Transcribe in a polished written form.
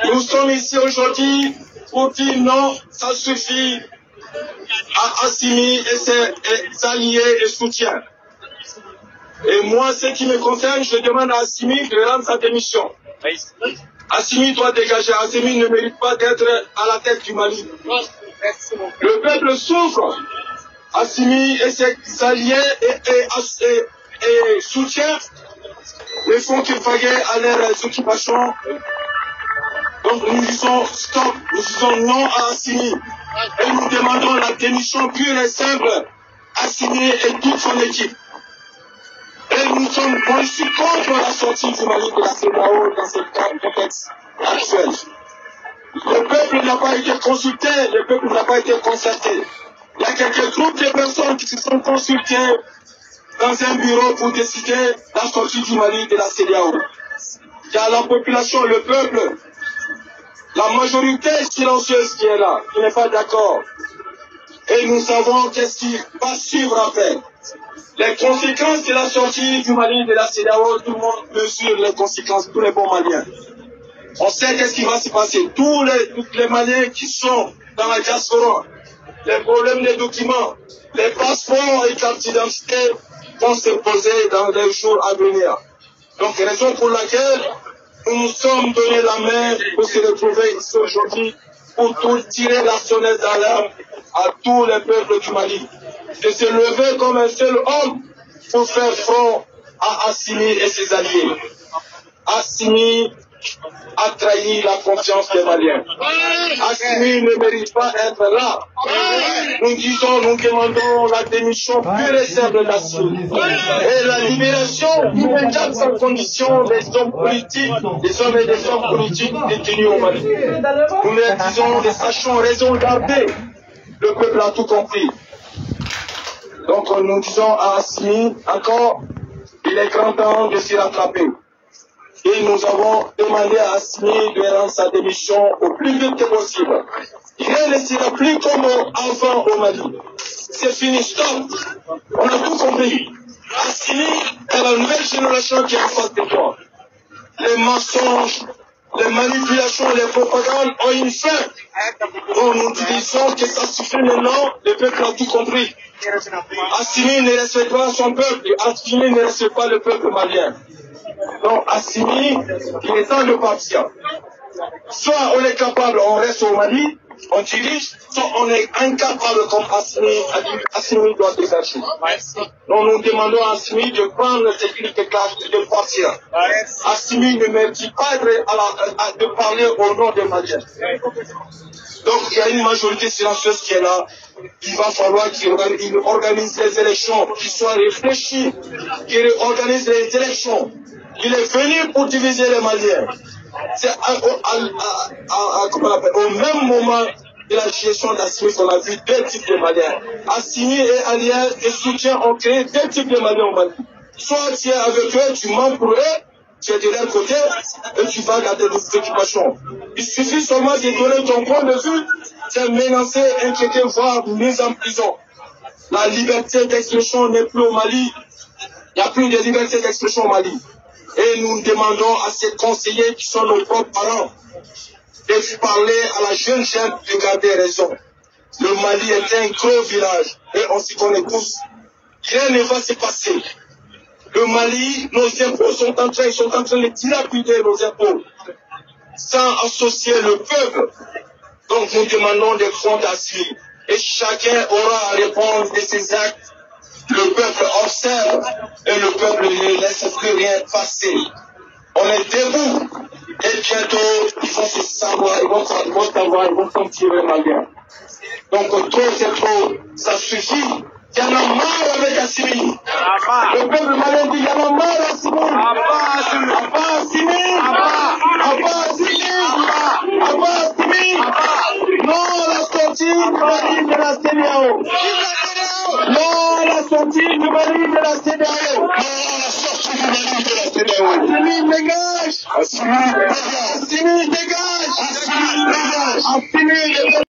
Nous sommes ici aujourd'hui pour dire non, ça suffit à Assimi et ses alliés et soutiens. Et moi, ce qui me concerne, je demande à Assimi de rendre sa démission. Assimi doit dégager. Assimi ne mérite pas d'être à la tête du Mali. Le peuple souffre. Assimi et ses alliés et soutiens ne font que vaguer à leurs occupations. Donc nous disons stop, nous disons non à Assimi. Et nous demandons la démission pure et simple Assimi et toute son équipe. Et nous sommes contre la sortie du Mali de la CEDEAO dans ce contexte actuel. Le peuple n'a pas été consulté, le peuple n'a pas été concerté. Il y a quelques groupes de personnes qui se sont consultées dans un bureau pour décider la sortie du Mali de la CEDEAO. Il y a la population, le peuple, la majorité silencieuse qui est là, qui n'est pas d'accord. Et nous savons qu'est-ce qui va suivre après. Les conséquences de la sortie du Mali de la CEDEAO, tout le monde mesure les conséquences, tous les bons Maliens. On sait qu'est-ce qui va se passer. Tous les Maliens qui sont dans la diaspora, les problèmes des documents, les passeports et cartes d'identité vont se poser dans les jours à venir. Donc, raison pour laquelle nous nous sommes donné la main pour se retrouver ici aujourd'hui, pour tout tirer la sonnette d'alarme à tous les peuples du Mali. De se lever comme un seul homme pour faire front à Assimi et ses alliés. Assimi a trahi la confiance des Maliens. Assimi ne mérite pas d'être là. Nous demandons la démission pure et simple d'Assimi et la libération immédiate sans condition des hommes politiques, des hommes et des femmes politiques détenus au Mali. Nous leur disons, nous sachons raison garder. Le peuple a tout compris. Donc nous disons à Assimi, encore, il est grand temps de s'y rattraper. Et nous avons demandé à Assimi de rendre sa démission au plus vite que possible. Rien ne sera plus comme avant au Mali. C'est fini, stop. On a tout compris. Assimi est la nouvelle génération qui est en face de toi. Les mensonges, les manipulations, les propagandes ont une fin. Donc nous disons que ça suffit maintenant, le peuple a tout compris. Assimi ne respecte pas son peuple, Assimi ne respecte pas le peuple malien. Donc Assimi, il est temps de partir. Soit on est capable, on reste au Mali, on dirige, soit on est incapable comme Assimi a dit, Assimi doit dégager. Donc nous demandons à Assimi de prendre ses clics claques et de partir. Assimi ne mérite pas de parler au nom des Maliens. Donc il y a une majorité silencieuse qui est là. Il va falloir qu'il organise les élections, qu'il soit réfléchi, qu'il organise les élections. Il est venu pour diviser les Maliens. C'est au même moment de la gestion d'Assimi qu'on a vu deux types de Maliens. Assimi et alliés et soutiens ont créé deux types de Maliens au Mali. Soit tu es avec eux, tu mens pour eux, tu es de leur côté et tu vas garder des occupations. Il suffit seulement de donner ton point de vue, c'est menacé, inquiété, voire mis en prison. La liberté d'expression n'est plus au Mali. Il n'y a plus de liberté d'expression au Mali. Et nous demandons à ces conseillers qui sont nos propres parents de parler à la jeune de garder raison. Le Mali est un gros village et on s'y connaît tous. Rien ne va se passer. Le Mali, nos impôts sont en train de dilapider nos impôts sans associer le peuple. Donc nous demandons des comptes d'Assimi et chacun aura à répondre de ses actes. Le peuple observe et le peuple ne laisse plus rien passer. On est debout et bientôt ils vont se savoir, ils vont savoir, ils vont sentir les Maliens. Donc trop c'est trop, ça suffit. Il y en a marre avec Assimi. Le peuple malien dit il y en a marre Assimi. Non la sortie du Mali de la CEDEAO. Non la sortie du Mali de la CEDEAO. Non la sortie du Mali de la CEDEAO. Assimi dégage. Assimi dégage. Assimi dégage. Assimi dégage.